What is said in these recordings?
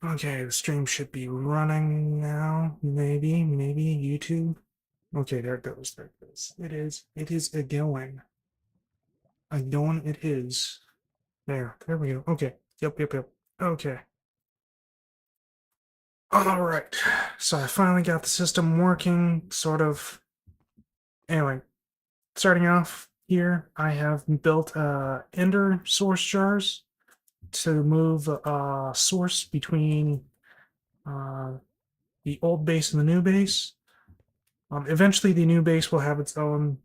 Okay, the stream should be running now. Maybe YouTube. Okay, there it goes. There it goes. It is a going. A going it is. There we go. Okay. Yep. Okay. All right. So I finally got the system working, sort of. Anyway, starting off here, I have built ender source jars to move source between uh, the old base and the new base. Eventually, the new base will have its own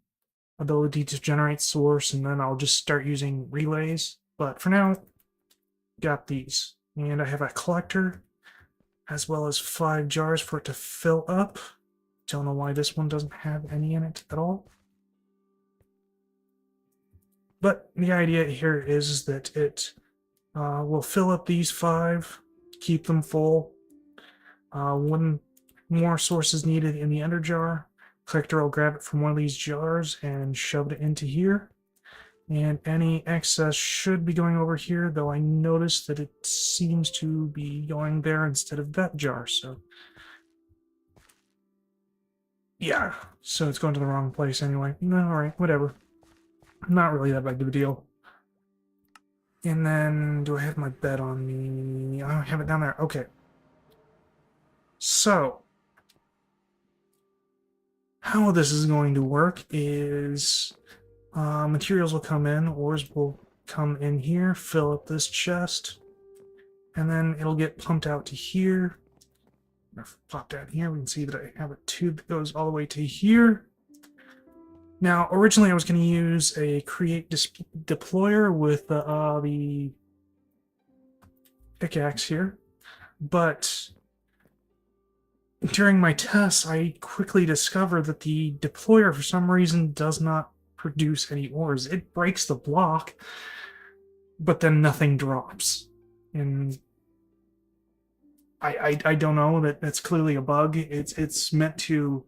ability to generate source, and then I'll just start using relays. But for now, got these. And I have a collector, as well as 5 jars for it to fill up. Don't know why this one doesn't have any in it at all. But the idea here is that it will fill up these 5, keep them full. When more source is needed in the ender jar, collector will grab it from one of these jars and shove it into here. And any excess should be going over here, though I noticed that it seems to be going there instead of that jar, so yeah, so it's going to the wrong place anyway. No, alright, whatever. Not really that big of a deal. And then, do I have my bed on me? I don't have it down there. Okay. So, how this is going to work is materials will come in, ores will come in here, fill up this chest, and then it'll get pumped out to here. Pop down here, we can see that I have a tube that goes all the way to here. Now, originally I was going to use a create deployer with the pickaxe here, but during my tests, I quickly discovered that the deployer, for some reason, does not produce any ores. It breaks the block, but then nothing drops. And I don't know, that's clearly a bug. It's meant to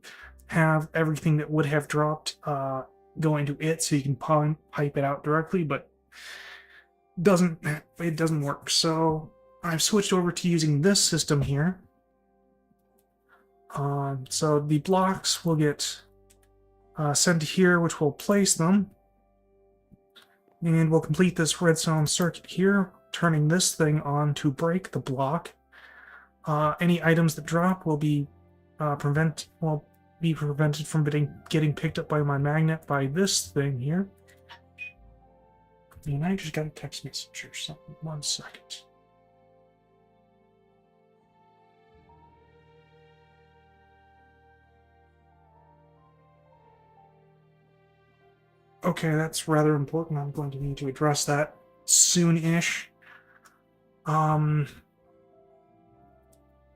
have everything that would have dropped go into it, so you can pipe it out directly, but it doesn't work. So I've switched over to using this system here. So the blocks will get sent here, which will place them, and we'll complete this redstone circuit here, turning this thing on to break the block. Any items that drop will be prevented from getting picked up by my magnet by this thing here. And I just got a text message or something. 1 second. Okay, that's rather important. I'm going to need to address that soon-ish.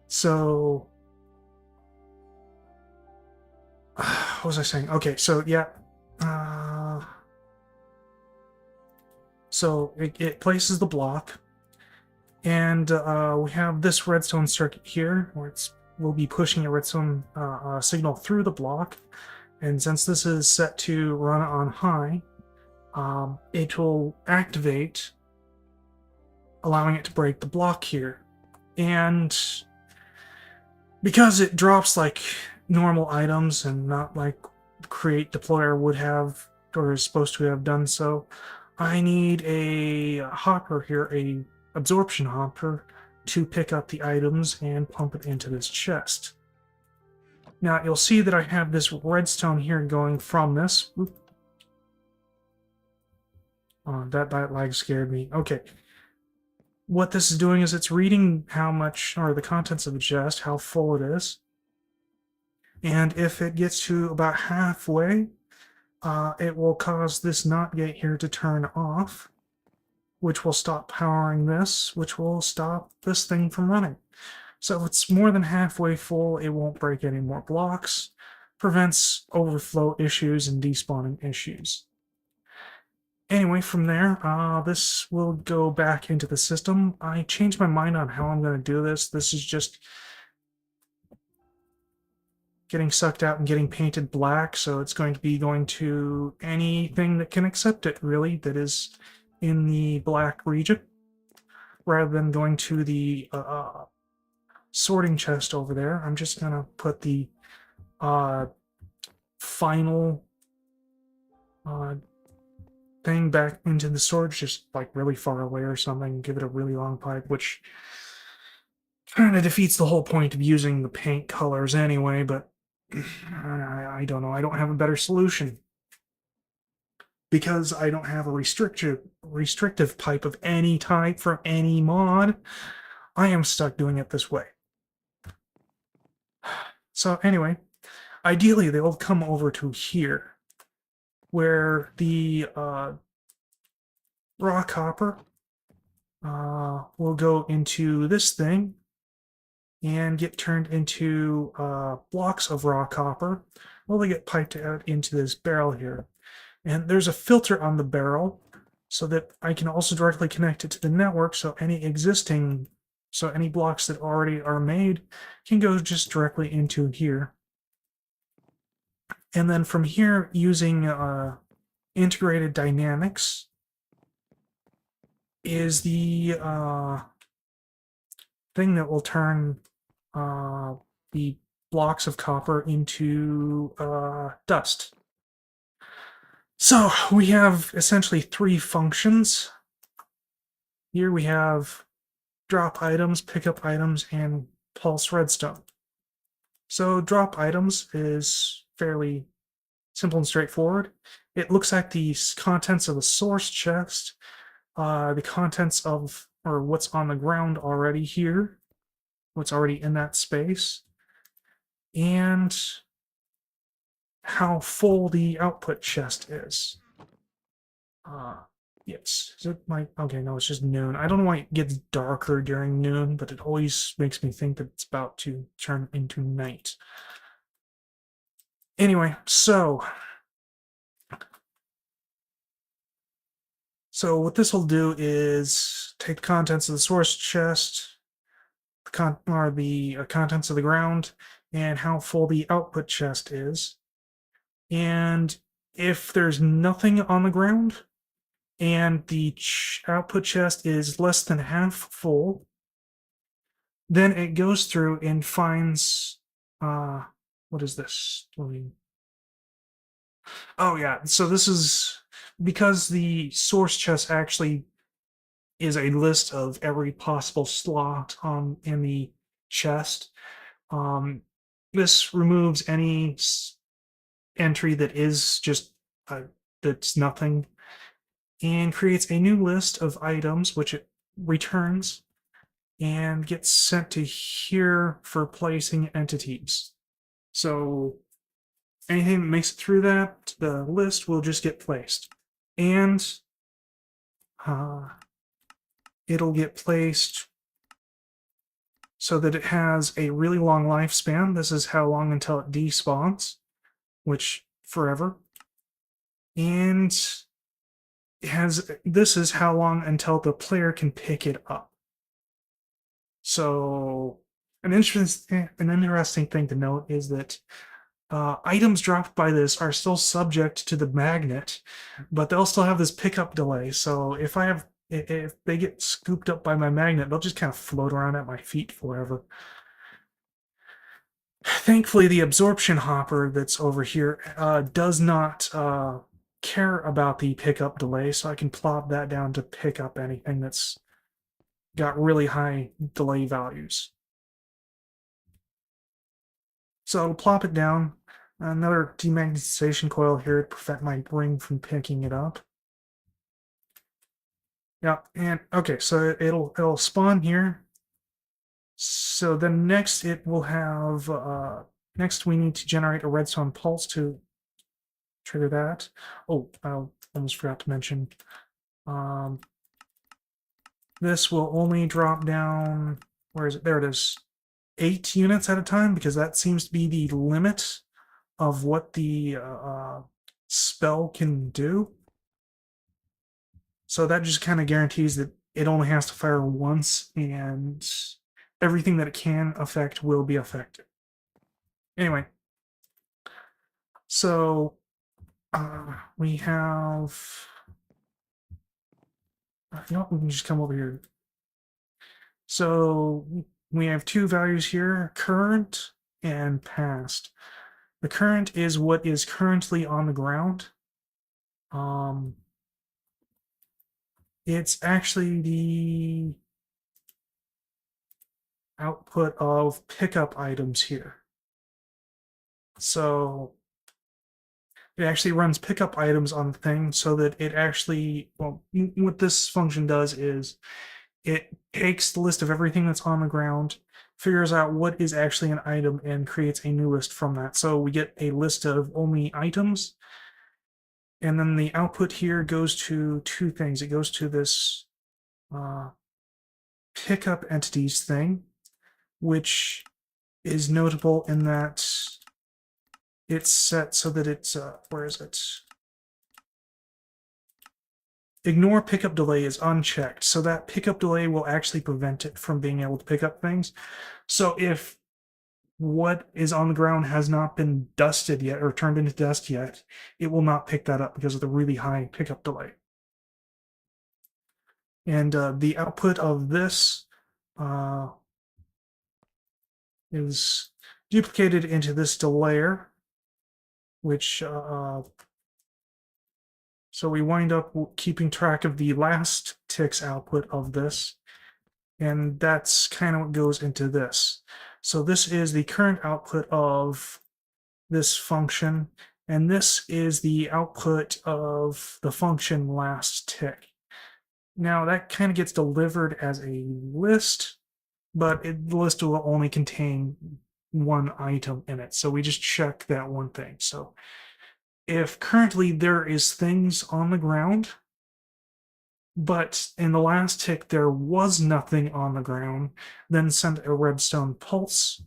So what was I saying? Okay, so yeah. So it places the block, and we have this redstone circuit here, where we'll be pushing a redstone signal through the block. And since this is set to run on high, it will activate, allowing it to break the block here. And because it drops like normal items and not like create deployer would have or is supposed to have done so, I need a hopper here, a absorption hopper, to pick up the items and pump it into this chest. Now, you'll see that I have this redstone here going from this. Oh, that lag scared me. Okay. What this is doing is it's reading how much, or the contents of the chest, how full it is. And if it gets to about halfway, it will cause this NOT gate here to turn off, which will stop powering this, which will stop this thing from running. So if it's more than halfway full, it won't break any more blocks, prevents overflow issues and despawning issues. Anyway, from there, this will go back into the system. I changed my mind on how I'm going to do this. This is just getting sucked out and getting painted black, so it's going to be going to anything that can accept it, really, that is in the black region, rather than going to the sorting chest over there. I'm just gonna put the final uh, thing back into the storage, just like really far away or something. Give it a really long pipe, which kind of defeats the whole point of using the paint colors anyway. But I don't know. I don't have a better solution because I don't have a restrictive pipe of any type from any mod. I am stuck doing it this way. So anyway, ideally they'll come over to here, where the raw copper will go into this thing and get turned into blocks of raw copper. Well, they get piped out into this barrel here. And there's a filter on the barrel so that I can also directly connect it to the network, so any blocks that already are made can go just directly into here. And then from here, using integrated dynamics is the thing that will turn the blocks of copper into dust. So we have essentially three functions. Here we have drop items, pickup items, and pulse redstone. So drop items is fairly simple and straightforward. It looks like the contents of the source chest, the contents of, or what's on the ground already here, what's already in that space, and how full the output chest is. Yes. Is it my, okay, no, it's just noon. I don't know why it gets darker during noon, but it always makes me think that it's about to turn into night. Anyway, so what this will do is take the contents of the source chest, the contents of the ground, and how full the output chest is. And if there's nothing on the ground and the output chest is less than half full, then it goes through and finds what is this? Oh yeah, so this is because the source chest actually is a list of every possible slot in the chest. This removes any entry that is just that's nothing, and creates a new list of items which it returns and gets sent to here for placing entities. So anything that makes it through that, the list will just get placed. And it'll get placed so that it has a really long lifespan. This is how long until it despawns, which forever. And this is how long until the player can pick it up. So an interesting thing to note is that items dropped by this are still subject to the magnet, but they'll still have this pickup delay. So if they get scooped up by my magnet, they'll just kind of float around at my feet forever. Thankfully, the absorption hopper that's over here does not care about the pickup delay, so I can plop that down to pick up anything that's got really high delay values. So I'll plop it down. Another demagnetization coil here to prevent my ring from picking it up. Yeah, and okay, so it'll spawn here. So then next it will have next we need to generate a redstone pulse to trigger that. Oh, I almost forgot to mention. This will only drop down, where is it? There it is. 8 units at a time, because that seems to be the limit of what the spell can do. So that just kind of guarantees that it only has to fire once, and everything that it can affect will be affected. Anyway, so we have, you know what, we can just come over here. So we have two values here, current and past. The current is what is currently on the ground. Um, it's actually the output of pickup items here. So it actually runs pickup items on the thing so that it actually, well, what this function does is it takes the list of everything that's on the ground, figures out what is actually an item, and creates a new list from that. So we get a list of only items. And then the output here goes to two things. It goes to this pickup entities thing, which is notable in that it's set so that it's, where is it? Ignore pickup delay is unchecked. So that pickup delay will actually prevent it from being able to pick up things. So if what is on the ground has not been dusted yet or turned into dust yet, it will not pick that up because of the really high pickup delay. And the output of this is duplicated into this delayer, which so we wind up keeping track of the last tick's output of this, and that's kind of what goes into this. So this is the current output of this function, and this is the output of the function last tick. Now that kind of gets delivered as a list, but the list will only contain one item in it. So we just check that one thing. So if currently there is things on the ground, but in the last tick there was nothing on the ground, then send a redstone pulse,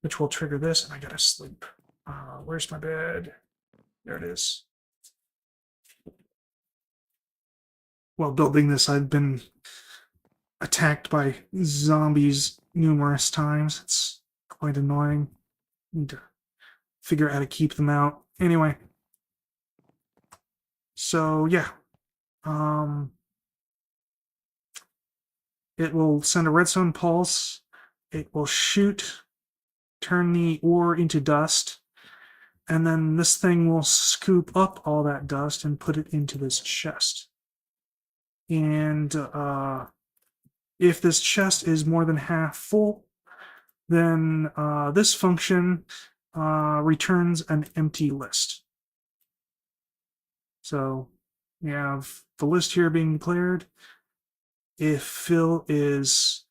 which will trigger this, and I gotta sleep. Where's my bed? There it is. While building this, I've been attacked by zombies numerous times. It's quite annoying. Need to figure out how to keep them out. Anyway, so yeah, it will send a redstone pulse. It will shoot, turn the ore into dust, and then this thing will scoop up all that dust and put it into this chest. And if this chest is more than half full, then this function returns an empty list. So we have the list here being declared. If fill is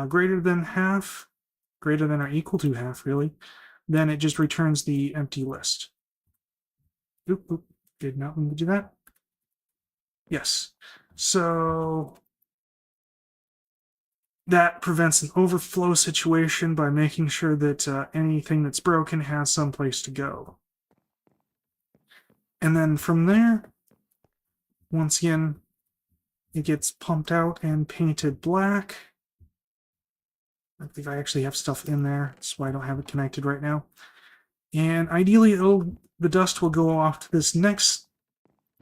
greater than half, greater than or equal to half, really, then it just returns the empty list. Oop, oop, did not mean to do that. Yes. So that prevents an overflow situation by making sure that anything that's broken has someplace to go. And then from there, once again, it gets pumped out and painted black. I believe I actually have stuff in there. That's why I don't have it connected right now. And ideally, the dust will go off to this next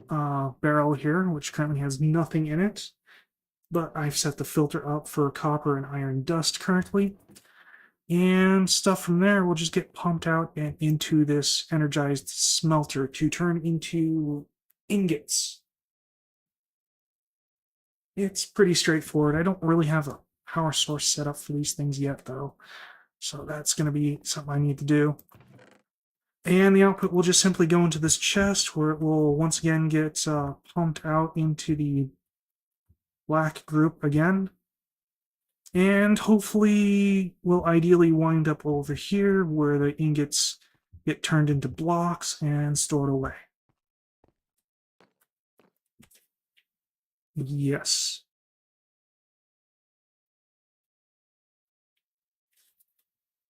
barrel here, which currently has nothing in it. But I've set the filter up for copper and iron dust currently. And stuff from there will just get pumped out and into this energized smelter to turn into ingots. It's pretty straightforward. I don't really have a power source set up for these things yet, though. So that's going to be something I need to do. And the output will just simply go into this chest where it will once again get pumped out into the black group again. And hopefully will ideally wind up over here where the ingots get turned into blocks and stored away. Yes.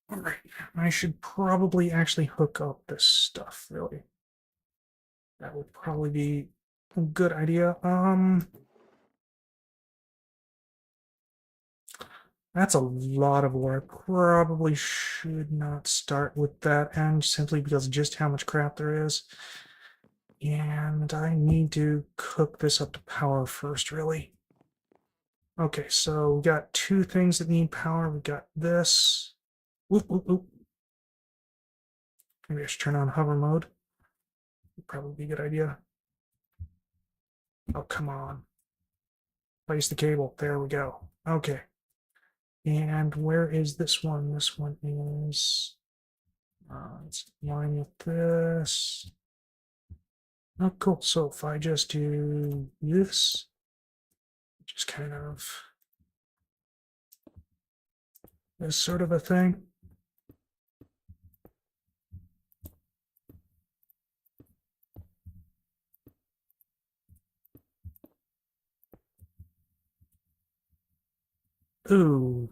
Alright, I should probably actually hook up this stuff, really. That would probably be a good idea. That's a lot of ore. I probably should not start with that end simply because of just how much crap there is. And I need to cook this up to power first, really. Okay, so we got two things that need power. We got this. Oop, oop, oop. Maybe I should turn on hover mode. Would probably be a good idea. Oh, come on. Place the cable. There we go. Okay. And where is this one? This one is... let's line with this. Oh, cool. So if I just do this, just kind of this sort of a thing. Ooh.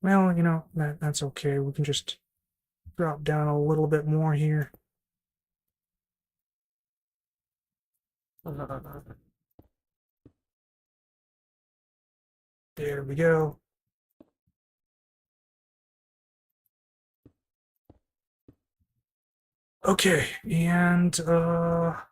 Well, you know, that's okay. We can just drop down a little bit more here. There we go. Okay, and for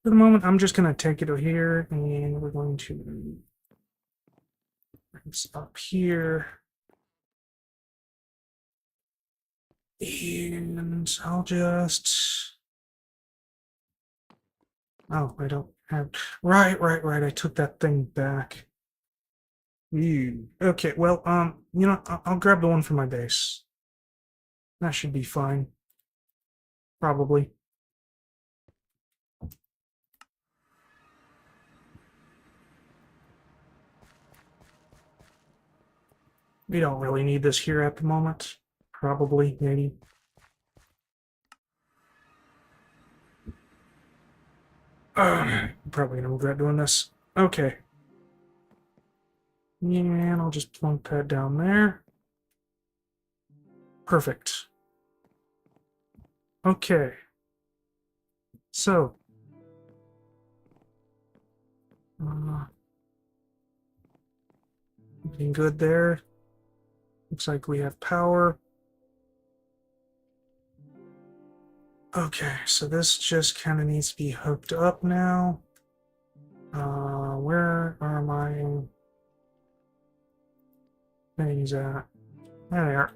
the moment, I'm just gonna take it over here, and we're going to bring this up here. And I'll just... Oh, I don't have... Right. I took that thing back. Ew. Okay, well, you know, I'll grab the one for my base. That should be fine. Probably. We don't really need this here at the moment. Probably, maybe. Probably gonna regret doing this. Okay. And I'll just plunk that down there. Perfect. Okay. So. Looking good there. Looks like we have power. Okay, so this just kind of needs to be hooked up now. Where are my things at? There they are.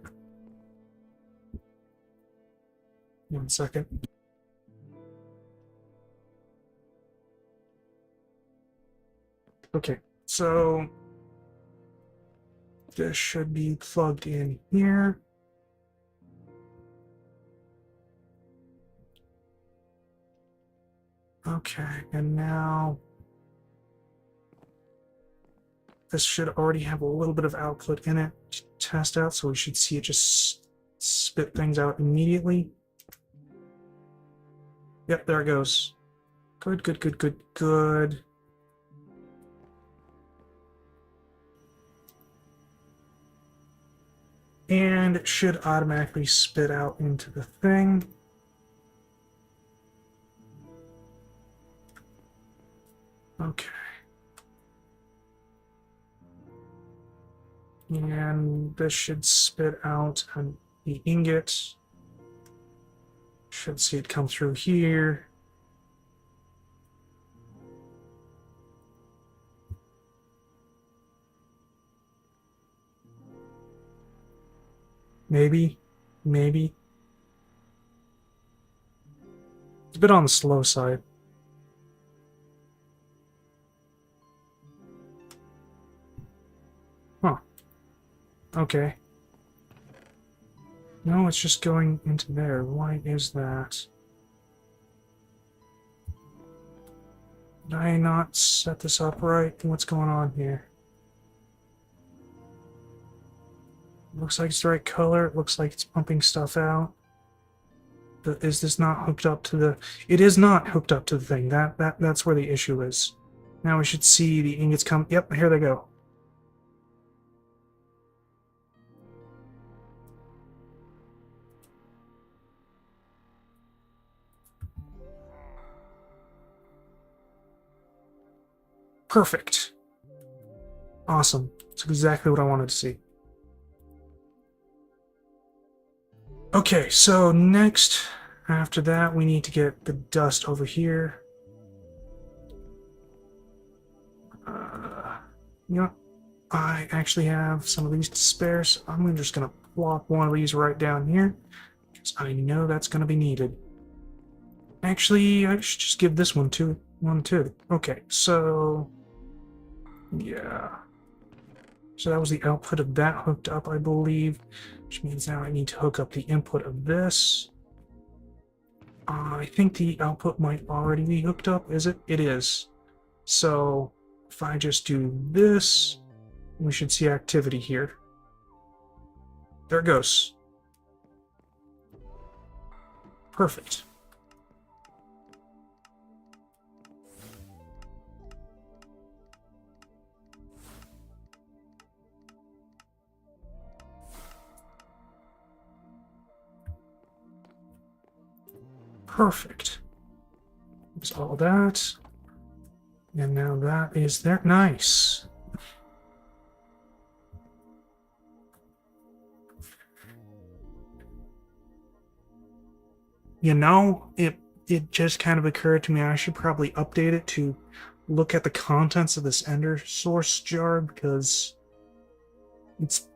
1 second. Okay, so this should be plugged in here. Okay, and now this should already have a little bit of output in it to test out, so we should see it just spit things out immediately. Yep, there it goes. Good. And it should automatically spit out into the thing. Okay. And this should spit out the ingot. Should see it come through here. Maybe. It's a bit on the slow side. Huh. Okay. No, it's just going into there. Why is that? Did I not set this up right? What's going on here? Looks like it's the right color. It looks like it's pumping stuff out. Is this not hooked up to the... It is not hooked up to the thing. That's where the issue is. Now we should see the ingots come... Yep, here they go. Perfect. Awesome. That's exactly what I wanted to see. Okay, so next, after that, we need to get the dust over here. You know, I actually have some of these to spare, so I'm just going to plop one of these right down here, because I know that's going to be needed. Actually, I should just give this one too. Okay, so yeah. So that was the output of that hooked up, I believe, which means now I need to hook up the input of this. I think the output might already be hooked up, is it? It is. So if I just do this, we should see activity here. There it goes. Perfect. Perfect. There's all that. And now that is there. Nice. You know, it just kind of occurred to me I should probably update it to look at the contents of this ender source jar, because it's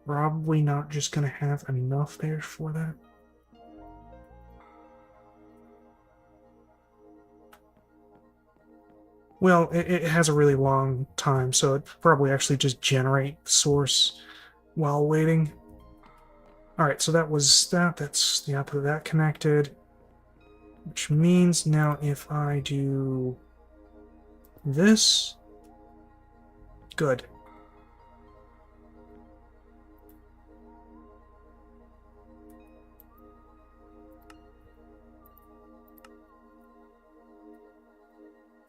probably not just going to have enough there for that. Well, it has a really long time, so it probably actually just generate the source while waiting. Alright, so that was that. That's the output of that connected. Which means now if I do this, good.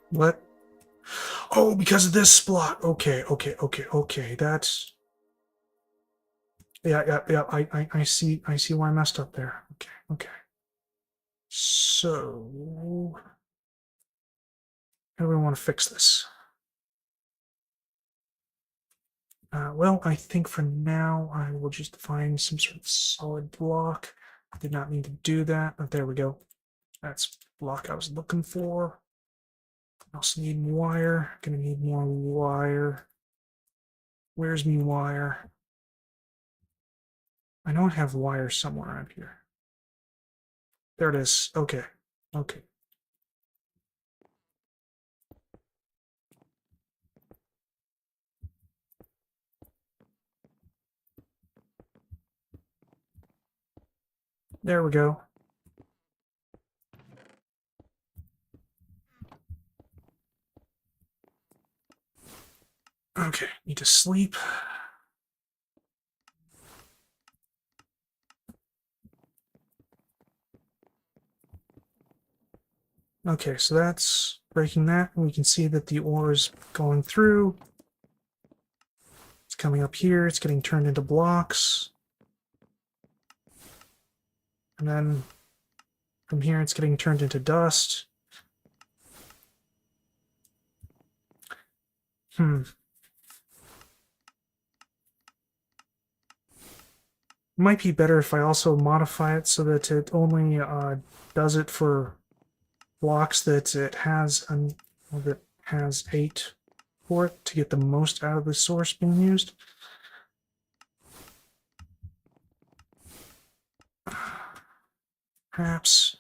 What? Oh, because of this spot. Okay. That's yeah. I see. I see why I messed up there. Okay. So, how do we want to fix this? Well, I think for now I will just find some sort of solid block. I did not mean to do that, but there we go. That's the block I was looking for. I also need wire. Gonna need more wire. Where's me wire? I know I have wire somewhere around here. There it is. Okay. There we go. Okay, need to sleep. Okay, so that's breaking that. We can see that the ore is going through. It's coming up here. It's getting turned into blocks. And then from here, it's getting turned into dust. Might be better if I also modify it so that it only does it for blocks that it has that has 8 for it to get the most out of the source being used. Perhaps.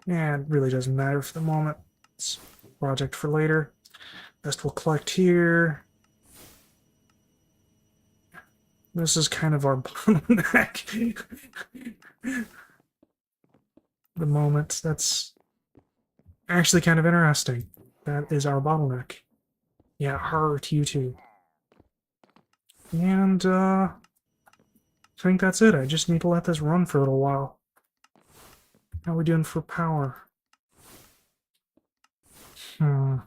Yeah, it really doesn't matter for the moment. It's a project for later. Best we'll collect here. This is kind of our bottleneck. The moment. That's actually kind of interesting. That is our bottleneck. Yeah, her to you too. And I think that's it. I just need to let this run for a little while. How are we doing for power? I'm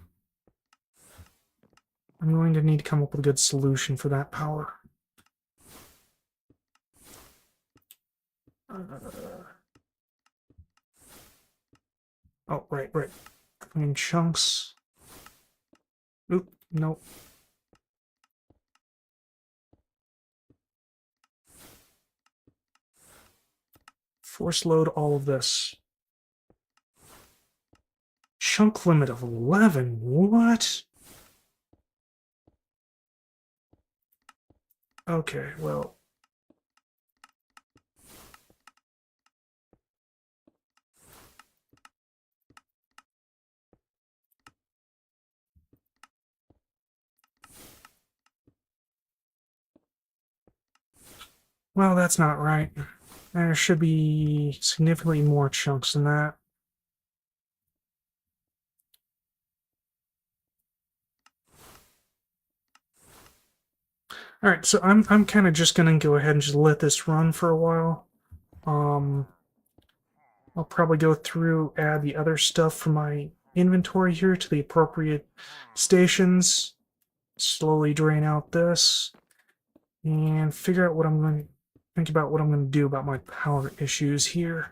going to need to come up with a good solution for that power. Oh, right. In chunks. Oop, nope. Force load all of this. Chunk limit of 11. What? Okay, well. Well, that's not right. There should be significantly more chunks than that. All right, so I'm kind of just gonna go ahead and just let this run for a while. I'll probably go through, add the other stuff from my inventory here to the appropriate stations, slowly drain out this, and figure out what I'm going to think about what I'm going to do about my power issues here.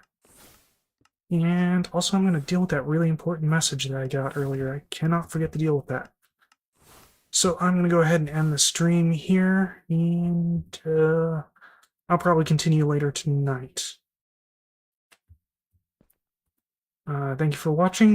And also I'm going to deal with that really important message that I got earlier. I cannot forget to deal with that. So I'm going to go ahead and end the stream here, and I'll probably continue later tonight. Thank you for watching.